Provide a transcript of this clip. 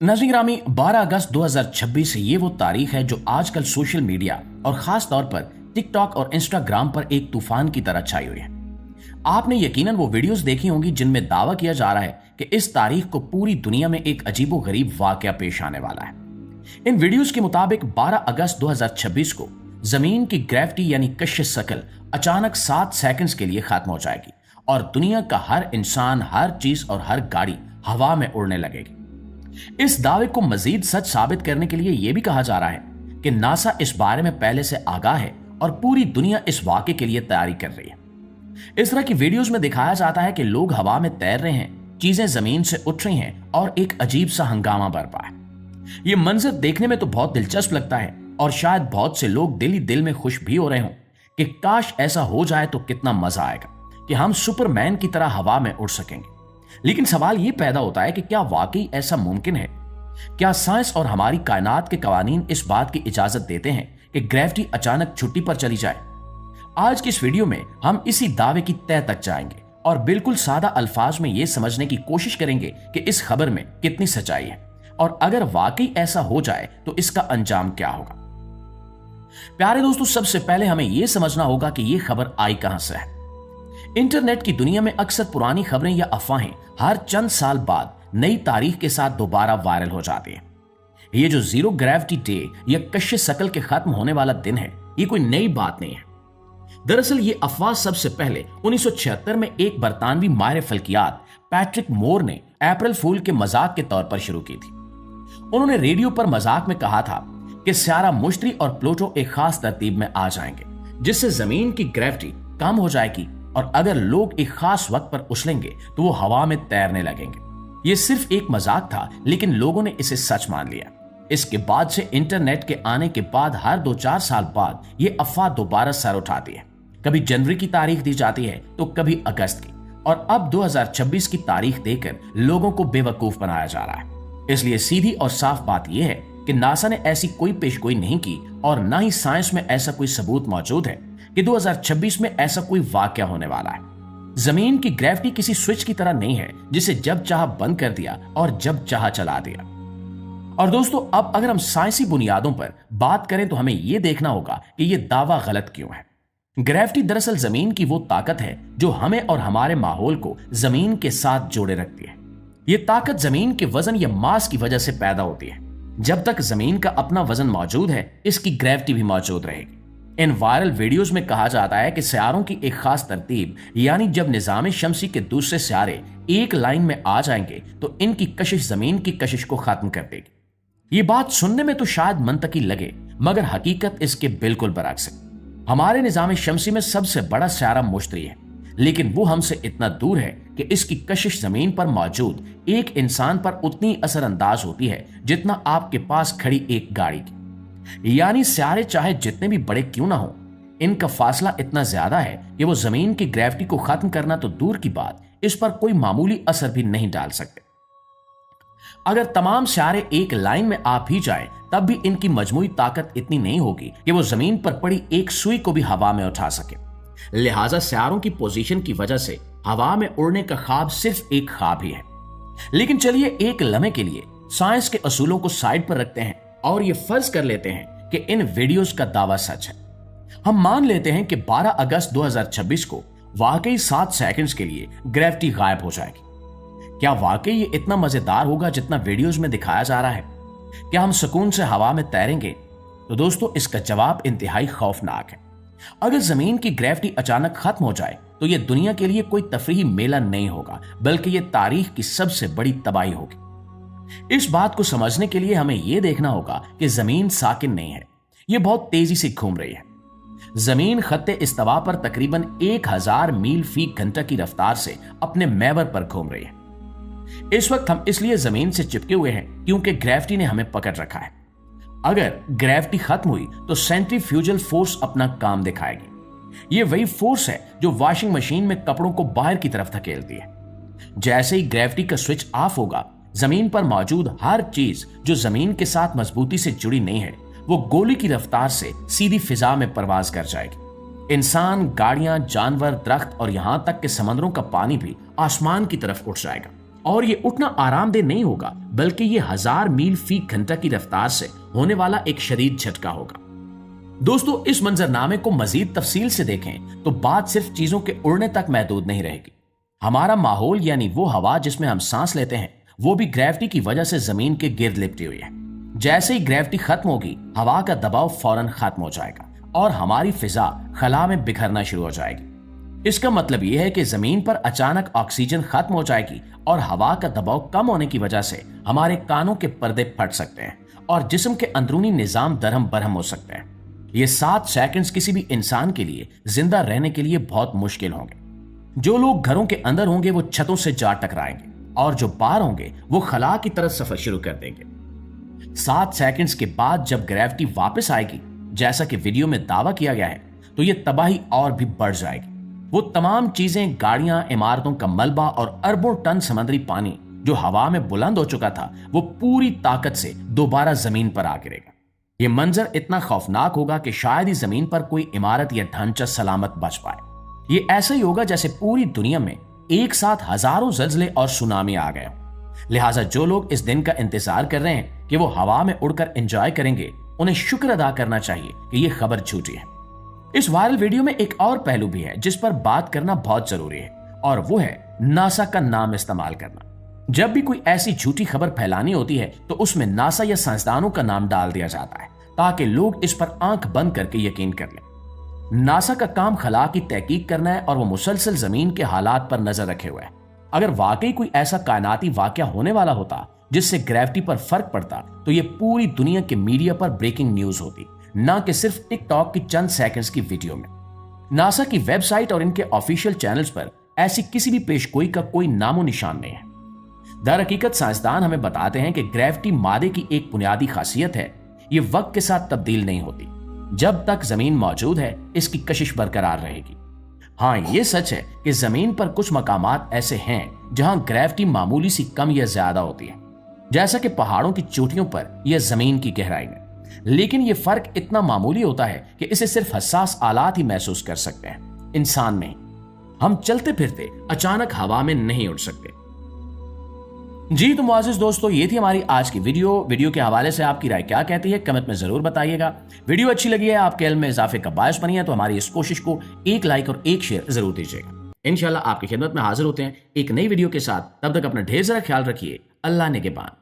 नाज़रीन गिरामी, 12 अगस्त 2026 ये वो तारीख है जो आजकल सोशल मीडिया और खास तौर पर टिकटॉक और इंस्टाग्राम पर एक तूफान की तरह छाई हुई है। आपने यकीनन वो वीडियोस देखी होंगी जिनमें दावा किया जा रहा है कि इस तारीख को पूरी दुनिया में एक अजीबोगरीब वाकया पेश आने वाला है। इन वीडियोस के मुताबिक 12 अगस्त 2026 को जमीन की ग्रेविटी यानी कशिश शकल अचानक 7 सेकंड्स के लिए खत्म हो जाएगी और दुनिया का हर इंसान, हर चीज और हर गाड़ी हवा में उड़ने लगेगी। इस दावे को मजीद सच साबित करने के लिए यह भी कहा जा रहा है कि नासा इस बारे में पहले से आगाह है और पूरी दुनिया इस वाक़े के लिए तैयारी कर रही है। इस तरह की वीडियोस में दिखाया जाता है कि लोग हवा में तैर रहे हैं, चीजें जमीन से उठ रही हैं और एक अजीब सा हंगामा बरपा है। यह मंजर देखने में तो बहुत दिलचस्प लगता है और शायद बहुत से लोग दिल ही दिल में खुश भी हो रहे हों कि काश ऐसा हो जाए तो कितना मजा आएगा कि हम सुपरमैन की तरह हवा में उड़ सकेंगे। लेकिन सवाल यह पैदा होता है कि क्या वाकई ऐसा मुमकिन है? क्या साइंस और हमारी कायनात के कवानीन इस बात की इजाजत देते हैं कि ग्रेविटी अचानक छुट्टी पर चली जाए? आज की इस वीडियो में हम इसी दावे की तह तक जाएंगे और बिल्कुल सादा अल्फाज में यह समझने की कोशिश करेंगे कि इस खबर में कितनी सच्चाई है और अगर वाकई ऐसा हो जाए तो इसका अंजाम क्या होगा। प्यारे दोस्तों, सबसे पहले हमें यह समझना होगा कि यह खबर आई कहां से है। इंटरनेट की दुनिया में अक्सर पुरानी खबरें या अफवाहें हर चंद साल बाद नई तारीख के साथ दोबारा वायरल हो जाती हैं। ये जो जीरो ग्रेविटी डे या कशिश शकल के खत्म होने वाला दिन है, ये कोई नई बात नहीं है। दरअसल ये अफवाह सबसे पहले 1976 में एक बरतानवी माहिर फल्कियात पैट्रिक मोर ने अप्रैल फूल के मजाक के तौर पर शुरू की थी। उन्होंने रेडियो पर मजाक में कहा था कि स्यारा मुश्तरी और प्लूटो एक खास तरतीब में आ जाएंगे जिससे जमीन की ग्रेविटी कम हो जाएगी और अगर लोग एक खास वक्त पर उछलेंगे तो वो हवा में तैरने लगेंगे। ये सिर्फ एक मजाक था, लेकिन लोगों ने इसे सच मान लिया। इसके बाद से इंटरनेट के आने के बाद हर 2-4 साल बाद ये अफवाह दोबारा सर उठाती है। कभी जनवरी की तारीख दी जाती है तो कभी अगस्त की, और अब 2026 की तारीख देकर लोगों को बेवकूफ बनाया जा रहा है। इसलिए सीधी और साफ बात यह है कि नासा ने ऐसी कोई पेशगोई नहीं की और ना ही साइंस में ऐसा कोई सबूत मौजूद है कि 2026 में ऐसा कोई वाकया होने वाला है। जमीन की ग्रेविटी किसी स्विच की तरह नहीं है जिसे जब चाहा बंद कर दिया और जब चाहा चला दिया। और दोस्तों, अब अगर हम साइंसी बुनियादों पर बात करें तो हमें यह देखना होगा कि यह दावा गलत क्यों है। ग्रेविटी दरअसल जमीन की वो ताकत है जो हमें और हमारे माहौल को जमीन के साथ जोड़े रखती है। यह ताकत जमीन के वजन या मास की वजह से पैदा होती है। जब तक जमीन का अपना वजन मौजूद है, इसकी ग्रेविटी भी मौजूद रहेगी। इन वायरल वीडियोस में कहा जाता है कि सियारों की एक खास तरतीब, यानी जब निजाम शमसी के दूसरे सियारे एक लाइन में आ जाएंगे तो इनकी कशिश जमीन की कशिश को खत्म कर देगी। ये बात सुनने में तो शायद मंतकी लगे, मगर हकीकत इसके बिल्कुल बरअक्स है। हमारे निजाम शमसी में सबसे बड़ा सियारा मुश्तरी है, लेकिन वो हमसे इतना दूर है कि इसकी कशिश जमीन पर मौजूद एक इंसान पर उतनी असरअंदाज होती है जितना आपके पास खड़ी एक गाड़ी की। यानी सियारे चाहे जितने भी बड़े क्यों ना हो, इनका फासला इतना ज्यादा है कि वो जमीन की ग्रेविटी को खत्म करना तो दूर की बात, इस पर कोई मामूली असर भी नहीं डाल सकते। अगर तमाम सियारे एक लाइन में आ भी जाएं, तब भी इनकी मजमूई ताकत इतनी नहीं होगी कि वो जमीन पर पड़ी एक सुई को भी हवा में उठा सके। लिहाजा सियारों की पोजीशन की वजह से हवा में उड़ने का ख्वाब सिर्फ एक ख्वाब ही है। लेकिन चलिए एक लम्हे के लिए साइंस के असूलों को साइड पर रखते हैं और ये फर्ज कर लेते हैं कि इन वीडियोस का दावा सच है। हम मान लेते हैं कि 12 अगस्त 2026 को वाकई 7 सेकंड्स के लिए ग्रेविटी गायब हो जाएगी। क्या वाकई ये इतना मजेदार होगा जितना वीडियोस में दिखाया जा रहा है? क्या हम सुकून से हवा में तैरेंगे? तो दोस्तों, इसका जवाब इंतहाई खौफनाक है। अगर जमीन की ग्रेविटी अचानक खत्म हो जाए तो यह दुनिया के लिए कोई तफरीही मेला नहीं होगा, बल्कि यह तारीख की सबसे बड़ी तबाही होगी। इस बात को समझने के लिए हमें यह देखना होगा कि जमीन साकिन नहीं है, यह बहुत तेजी से घूम रही है। जमीन खत्ते इस्तिवा पर तकरीबन 1000 मील फी घंटा की रफ्तार से अपने महवर पर घूम रही है। इस वक्त हम इसलिए जमीन से चिपके हुए हैं क्योंकि ग्रेविटी ने हमें पकड़ रखा है। अगर ग्रेविटी खत्म हुई तो सेंट्रीफ्यूजल फोर्स अपना काम दिखाएगी। यह वही फोर्स है जो वॉशिंग मशीन में कपड़ों को बाहर की तरफ धकेलती है। जैसे ही ग्रेविटी का स्विच ऑफ होगा, जमीन पर मौजूद हर चीज जो जमीन के साथ मजबूती से जुड़ी नहीं है, वो गोली की रफ्तार से सीधी फिजा में परवाज कर जाएगी। इंसान, गाड़ियां, जानवर, दरख्त और यहां तक कि समंदरों का पानी भी आसमान की तरफ उठ जाएगा और ये उठना आरामदेह नहीं होगा, बल्कि ये 1000 मील फी घंटा की रफ्तार से होने वाला एक शदीद झटका होगा। दोस्तों, इस मंजरनामे को मजीद तफसील से देखें तो बात सिर्फ चीजों के उड़ने तक महदूद नहीं रहेगी। हमारा माहौल यानी वो हवा जिसमें हम सांस लेते हैं, वो भी ग्रेविटी की वजह से जमीन के गिर्द लिपटी हुई है। जैसे ही ग्रेविटी खत्म होगी, हवा का दबाव फौरन खत्म हो जाएगा और हमारी फिजा खला में बिखरना शुरू हो जाएगी। इसका मतलब यह है कि जमीन पर अचानक ऑक्सीजन खत्म हो जाएगी और हवा का दबाव कम होने की वजह से हमारे कानों के पर्दे फट सकते हैं और जिस्म के अंदरूनी निजाम दरहम बरहम हो सकते हैं। ये 7 सेकंड्स किसी भी इंसान के लिए जिंदा रहने के लिए बहुत मुश्किल होंगे। जो लोग घरों के अंदर होंगे वो छतों से जा टकराएंगे और जो बाहर होंगे वो खला की तरफ सफर शुरू कर देंगे। 7 सेकंड्स के बाद जब ग्रेविटी वापस आएगी, जैसा कि वीडियो में दावा किया गया है, तो ये तबाही और भी बढ़ जाएगी। वो तमाम चीजें, गाड़ियां, इमारतों का मलबा और अरबों टन समुद्री पानी जो हवा में बुलंद हो चुका था, वो पूरी ताकत से दोबारा जमीन पर आ गिरेगा। ये मंजर इतना खौफनाक होगा कि शायद ही जमीन पर कोई इमारत या ढांचा सलामत बच पाए। ये ऐसा ही होगा जैसे पूरी दुनिया में एक साथ हजारों ज़लज़ले और सुनामी आ गए। लिहाजा जो लोग इस दिन का इंतजार कर रहे हैं कि वो हवा में उड़कर एंजॉय करेंगे, उन्हें शुक्र अदा करना चाहिए कि ये खबर झूठी है। इस वायरल वीडियो में एक और पहलू भी है जिस पर बात करना बहुत जरूरी है, और वो है नासा का नाम इस्तेमाल करना। जब भी कोई ऐसी झूठी खबर फैलानी होती है तो उसमें नासा या साइंसदानों का नाम डाल दिया जाता है ताकि लोग इस पर आंख बंद करके यकीन कर लें। नासा का काम खला की तहकीक करना है और वो मुसलसल जमीन के हालात पर नजर रखे हुए है। अगर वाकई कोई ऐसा कायनाती वाकया होने वाला होता जिससे ग्रेविटी पर फर्क पड़ता, तो ये पूरी दुनिया के मीडिया पर ब्रेकिंग न्यूज होती, ना कि सिर्फ टिकटॉक की चंद सेकंड्स की वीडियो में। नासा की वेबसाइट और इनके ऑफिशियल चैनल्स पर ऐसी किसी भी पेशगोई का कोई नामो निशान नहीं है। दरहकीकत साइंसदान हमें बताते हैं कि ग्रेविटी मादे की एक बुनियादी खासियत है, ये वक्त के साथ तब्दील नहीं होती। जब तक जमीन मौजूद है, इसकी कशिश बरकरार रहेगी। हाँ, ये सच है कि जमीन पर कुछ मकामात ऐसे हैं जहां ग्रेविटी मामूली सी कम या ज्यादा होती है, जैसा कि पहाड़ों की चोटियों पर या जमीन की गहराई में। लेकिन यह फर्क इतना मामूली होता है कि इसे सिर्फ हसास आलात ही महसूस कर सकते हैं, इंसान में। हम चलते फिरते अचानक हवा में नहीं उड़ सकते। जी तो मुआजिज दोस्तों, ये थी हमारी आज की वीडियो के हवाले से आपकी राय क्या कहती है, कमेंट में जरूर बताइएगा। वीडियो अच्छी लगी है, आपके इल्म में इजाफे का बायस बनी है, तो हमारी इस कोशिश को एक लाइक और एक शेयर जरूर दीजिएगा। इंशाल्लाह आपकी खिदमत में हाजिर होते हैं एक नई वीडियो के साथ। तब तक अपना ढेर सारा ख्याल रखिए। अल्लाह निगहबान।